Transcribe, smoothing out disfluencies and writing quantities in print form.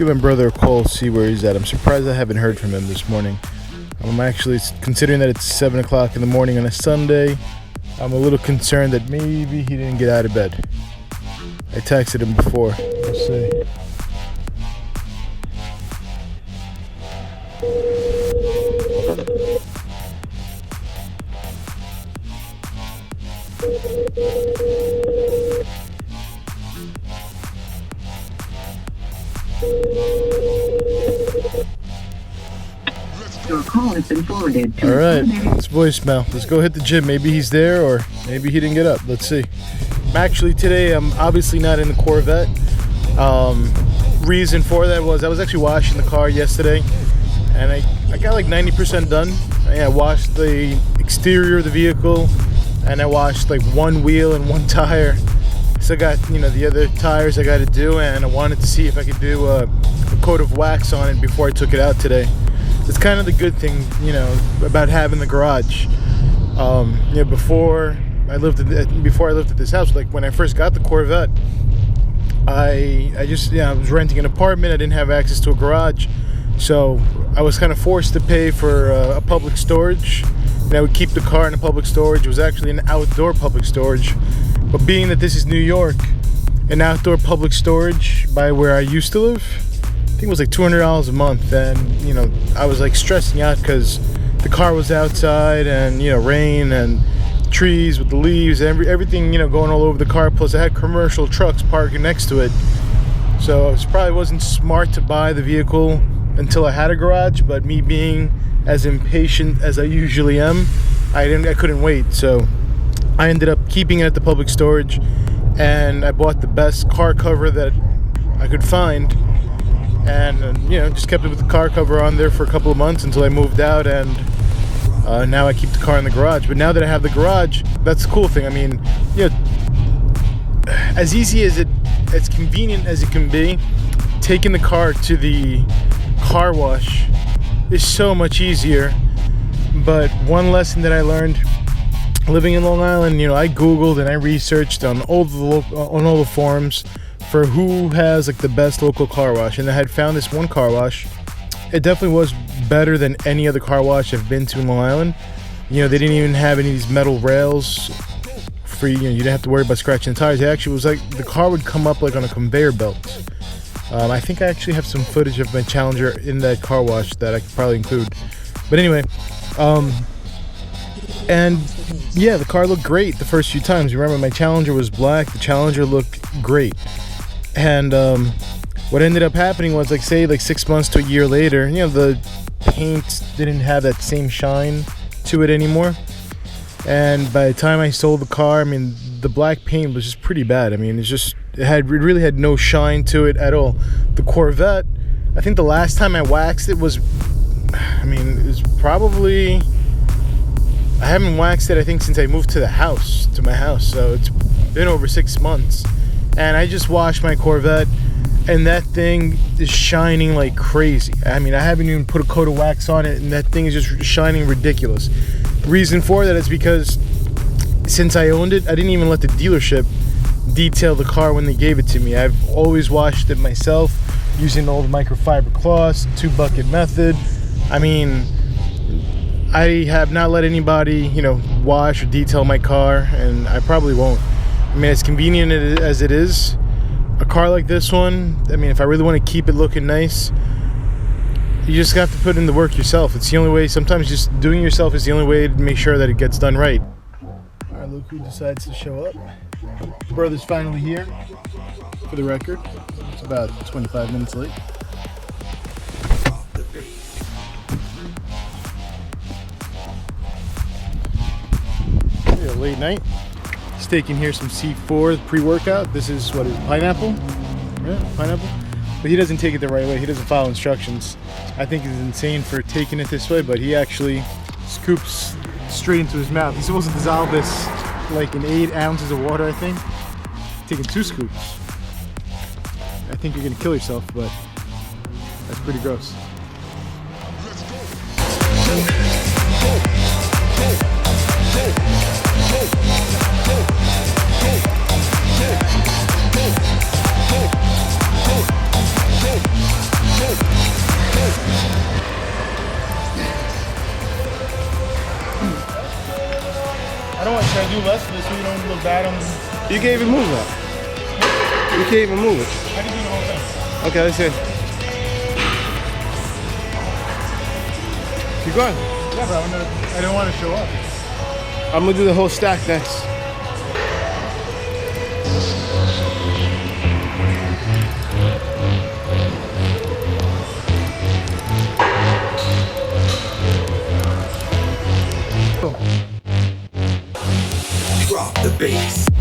give my brother a call, see where he's at. I'm surprised I haven't heard from him this morning. I'm actually, considering that it's 7 o'clock in the morning on a Sunday, I'm a little concerned that maybe he didn't get out of bed. I texted him before. We'll see. Your call has been forwarded to. Alright, it's voicemail. Let's go hit the gym. Maybe he's there, or maybe he didn't get up. Let's see. Actually, today I'm obviously not in the Corvette. Reason for that was I was actually washing the car yesterday, and I got like 90% done. I washed the exterior of the vehicle, and I washed like one wheel and one tire. So I got, the other tires I got to do, and I wanted to see if I could do a coat of wax on it before I took it out today. It's kind of the good thing, about having the garage. Before I lived at this house, like when I first got the Corvette, I was renting an apartment. I didn't have access to a garage, so I was kind of forced to pay for a public storage. And I would keep the car in a public storage. It was actually an outdoor public storage, but being that this is New York, an outdoor public storage by where I used to live, I think it was like $200 a month, and I was like stressing out because the car was outside, and rain and trees with the leaves, everything going all over the car. Plus I had commercial trucks parking next to it, so it probably wasn't smart to buy the vehicle until I had a garage. But me being as impatient as I usually am, I couldn't wait, so I ended up keeping it at the public storage, and I bought the best car cover that I could find. And just kept it with the car cover on there for a couple of months until I moved out, and now I keep the car in the garage. But now that I have the garage, that's the cool thing. I mean, as easy as convenient as it can be, taking the car to the car wash is so much easier. But one lesson that I learned living in Long Island, I Googled and I researched on all the forums for who has like the best local car wash, and I had found this one car wash. It definitely was better than any other car wash I've been to in Long Island. They didn't even have any of these metal rails for you didn't have to worry about scratching the tires. It actually was like the car would come up like on a conveyor belt. I think I actually have some footage of my Challenger in that car wash that I could probably include. But anyway, and yeah, the car looked great the first few times. Remember, my Challenger was black. The Challenger looked great. And what ended up happening was, like 6 months to a year later, the paint didn't have that same shine to it anymore. And by the time I sold the car, I mean, the black paint was just pretty bad. I mean, it really had no shine to it at all. The Corvette, I think the last time I waxed it was, probably, I haven't waxed it, I think, since I moved to my house. So it's been over 6 months. And I just washed my Corvette, and that thing is shining like crazy. I mean, I haven't even put a coat of wax on it, and that thing is just shining ridiculous. Reason for that is because since I owned it, I didn't even let the dealership detail the car when they gave it to me. I've always washed it myself using the old microfiber cloths, 2-bucket method. I mean, I have not let anybody, wash or detail my car, and I probably won't. I mean, as convenient as it is, a car like this one, I mean, if I really want to keep it looking nice, you just have to put in the work yourself. It's the only way. Sometimes just doing it yourself is the only way to make sure that it gets done right. All right, look who decides to show up. Brother's finally here, for the record. It's about 25 minutes late. Late night. He's taking here some C4 pre-workout. This is what is pineapple? Yeah, pineapple. But he doesn't take it the right way. He doesn't follow instructions. I think he's insane for taking it this way, but he actually scoops straight into his mouth. He's supposed to dissolve this like in 8 ounces of water, I think. Taking 2 scoops. I think you're gonna kill yourself, but that's pretty gross. I don't want to do less of this so you don't look bad on. You can't even move that. You can't even move it. I can do the whole thing. Okay, let's see. Keep going. Yeah, but I don't want to show up. I'm gonna do the whole stack next. Drop the bass.